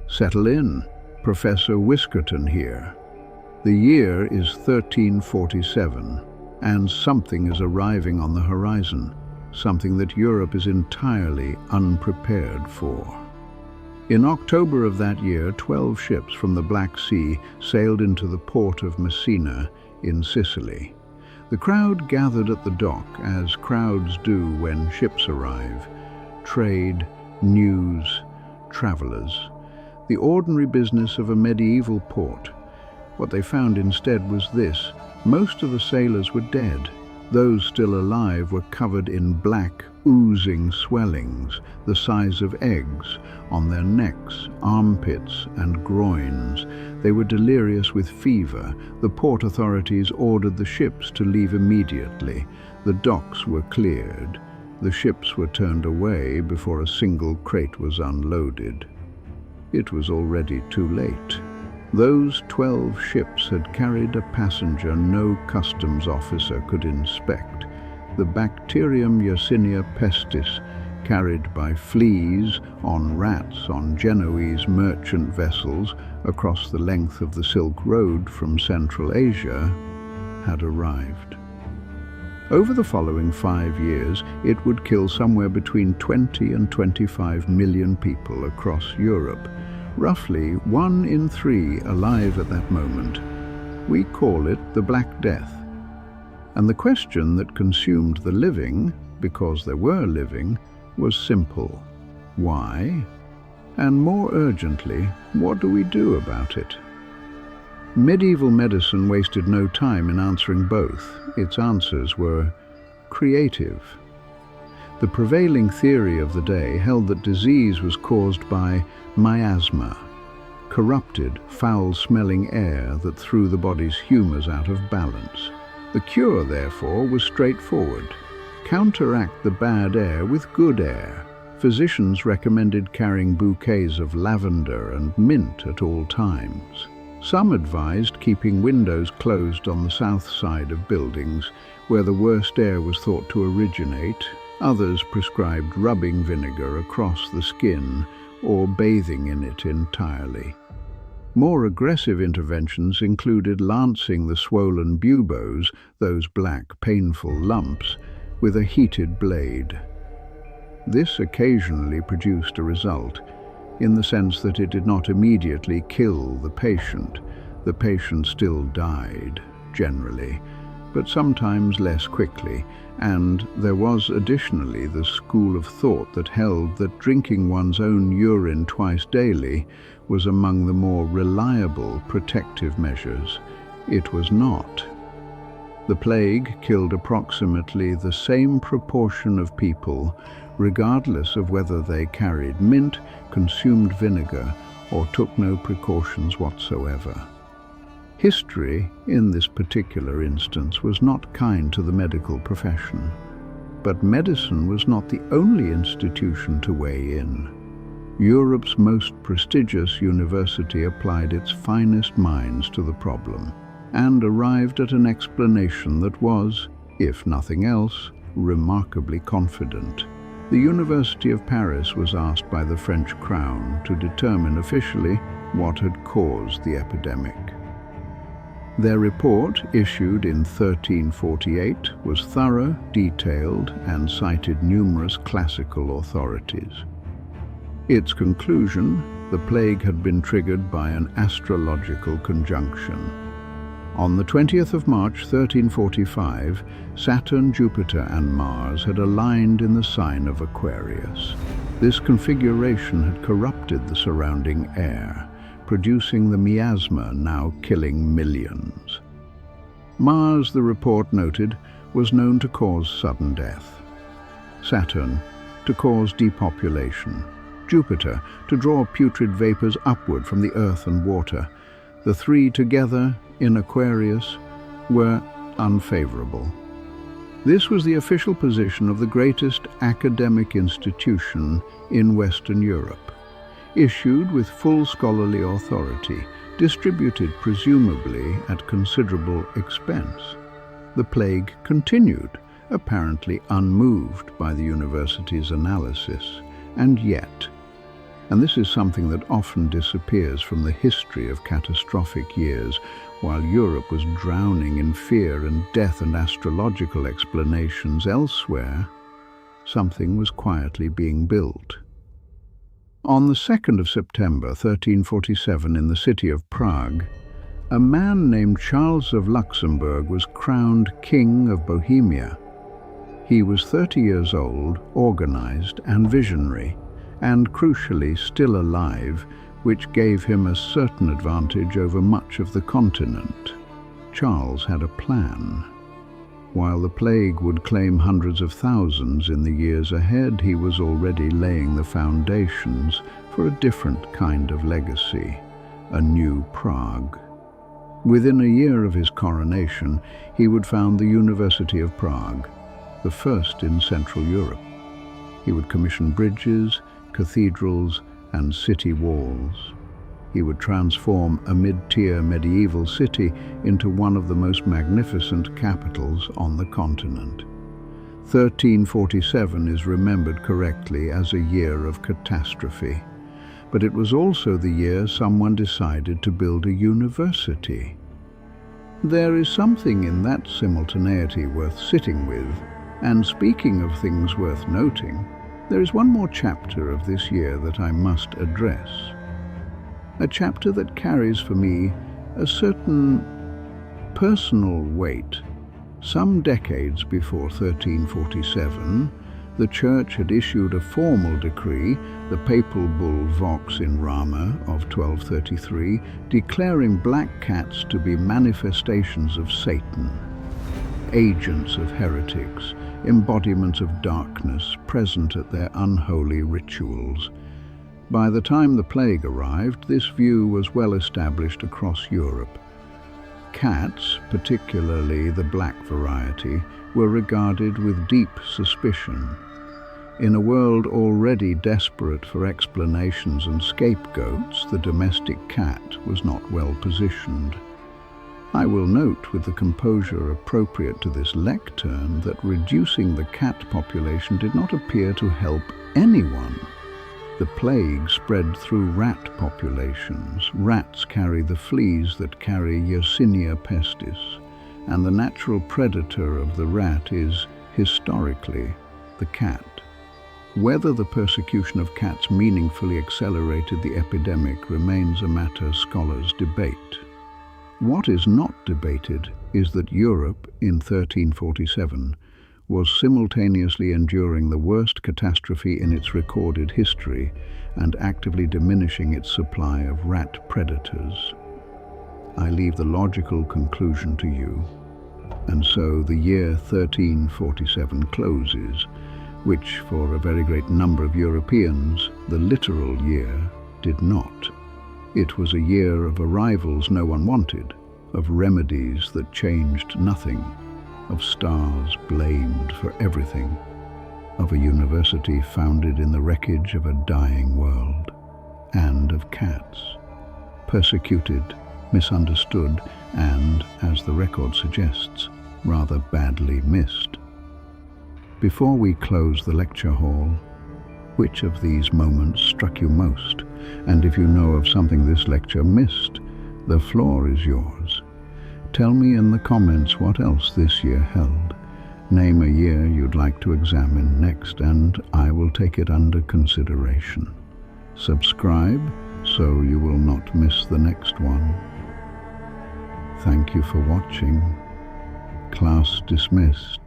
Settle in, Professor Whiskerton here. The year is 1347, and something is arriving on the horizon, something that Europe is entirely unprepared for. In October of that year, 12 ships from the Black Sea sailed into the port of Messina in Sicily. The crowd gathered at the dock, as crowds do when ships arrive. Trade, news, travelers. The ordinary business of a medieval port. What they found instead was this: most of the sailors were dead. Those still alive were covered in black, oozing swellings, the size of eggs, on their necks, armpits, and groins. They were delirious with fever. The port authorities ordered the ships to leave immediately. The docks were cleared. The ships were turned away before a single crate was unloaded. It was already too late. Those 12 ships had carried a passenger no customs officer could inspect, the bacterium Yersinia pestis, carried by fleas on rats on Genoese merchant vessels across the length of the Silk Road from Central Asia, had arrived. Over the following 5 years, it would kill somewhere between 20 and 25 million people across Europe, roughly 1 in 3 alive at that moment. We call it the Black Death. And the question that consumed the living, because there were living, was simple. Why? And more urgently, what do we do about it? Medieval medicine wasted no time in answering both. Its answers were creative. The prevailing theory of the day held that disease was caused by miasma, corrupted, foul-smelling air that threw the body's humours out of balance. The cure, therefore, was straightforward. Counteract the bad air with good air. Physicians recommended carrying bouquets of lavender and mint at all times. Some advised keeping windows closed on the south side of buildings, where the worst air was thought to originate. Others prescribed rubbing vinegar across the skin or bathing in it entirely. More aggressive interventions included lancing the swollen buboes, those black, painful lumps, with a heated blade. This occasionally produced a result, in the sense that it did not immediately kill the patient. The patient still died, generally, but sometimes less quickly, and there was additionally the school of thought that held that drinking one's own urine twice daily was among the more reliable protective measures. It was not. The plague killed approximately the same proportion of people, regardless of whether they carried mint, consumed vinegar, or took no precautions whatsoever. History, in this particular instance, was not kind to the medical profession. But medicine was not the only institution to weigh in. Europe's most prestigious university applied its finest minds to the problem and arrived at an explanation that was, if nothing else, remarkably confident. The University of Paris was asked by the French crown to determine officially what had caused the epidemic. Their report, issued in 1348, was thorough, detailed, and cited numerous classical authorities. Its conclusion: the plague had been triggered by an astrological conjunction. On the 20th of March 1345, Saturn, Jupiter, and Mars had aligned in the sign of Aquarius. This configuration had corrupted the surrounding air, producing the miasma now killing millions. Mars, the report noted, was known to cause sudden death. Saturn, to cause depopulation. Jupiter, to draw putrid vapors upward from the earth and water. The three together, in Aquarius, were unfavorable. This was the official position of the greatest academic institution in Western Europe, issued with full scholarly authority, distributed presumably at considerable expense. The plague continued, apparently unmoved by the university's analysis, and yet And this is something that often disappears from the history of catastrophic years. While Europe was drowning in fear and death and astrological explanations elsewhere, something was quietly being built. On the 2nd of September 1347 in the city of Prague, a man named Charles of Luxembourg was crowned King of Bohemia. He was 30 years old, organized and visionary, and crucially still alive, which gave him a certain advantage over much of the continent. Charles had a plan. While the plague would claim hundreds of thousands in the years ahead, he was already laying the foundations for a different kind of legacy, a new Prague. Within a year of his coronation, he would found the University of Prague, the first in Central Europe. He would commission bridges, cathedrals, and city walls. He would transform a mid-tier medieval city into one of the most magnificent capitals on the continent. 1347 is remembered correctly as a year of catastrophe, but it was also the year someone decided to build a university. There is something in that simultaneity worth sitting with, and speaking of things worth noting, there is one more chapter of this year that I must address. A chapter that carries for me a certain personal weight. Some decades before 1347, the Church had issued a formal decree, the papal bull Vox in Rama of 1233, declaring black cats to be manifestations of Satan, agents of heretics, embodiments of darkness present at their unholy rituals. By the time the plague arrived, this view was well established across Europe. Cats, particularly the black variety, were regarded with deep suspicion. In a world already desperate for explanations and scapegoats, the domestic cat was not well positioned. I will note with the composure appropriate to this lectern that reducing the cat population did not appear to help anyone. The plague spread through rat populations. Rats carry the fleas that carry Yersinia pestis, and the natural predator of the rat is, historically, the cat. Whether the persecution of cats meaningfully accelerated the epidemic remains a matter scholars debate. What is not debated is that Europe, in 1347, was simultaneously enduring the worst catastrophe in its recorded history and actively diminishing its supply of rat predators. I leave the logical conclusion to you, and so the year 1347 closes, which for a very great number of Europeans, the literal year, did not. It was a year of arrivals no one wanted, of remedies that changed nothing, of stars blamed for everything, of a university founded in the wreckage of a dying world, and of cats, persecuted, misunderstood, and, as the record suggests, rather badly missed. Before we close the lecture hall, which of these moments struck you most? And if you know of something this lecture missed, the floor is yours. Tell me in the comments what else this year held. Name a year you'd like to examine next, and I will take it under consideration. Subscribe so you will not miss the next one. Thank you for watching. Class dismissed.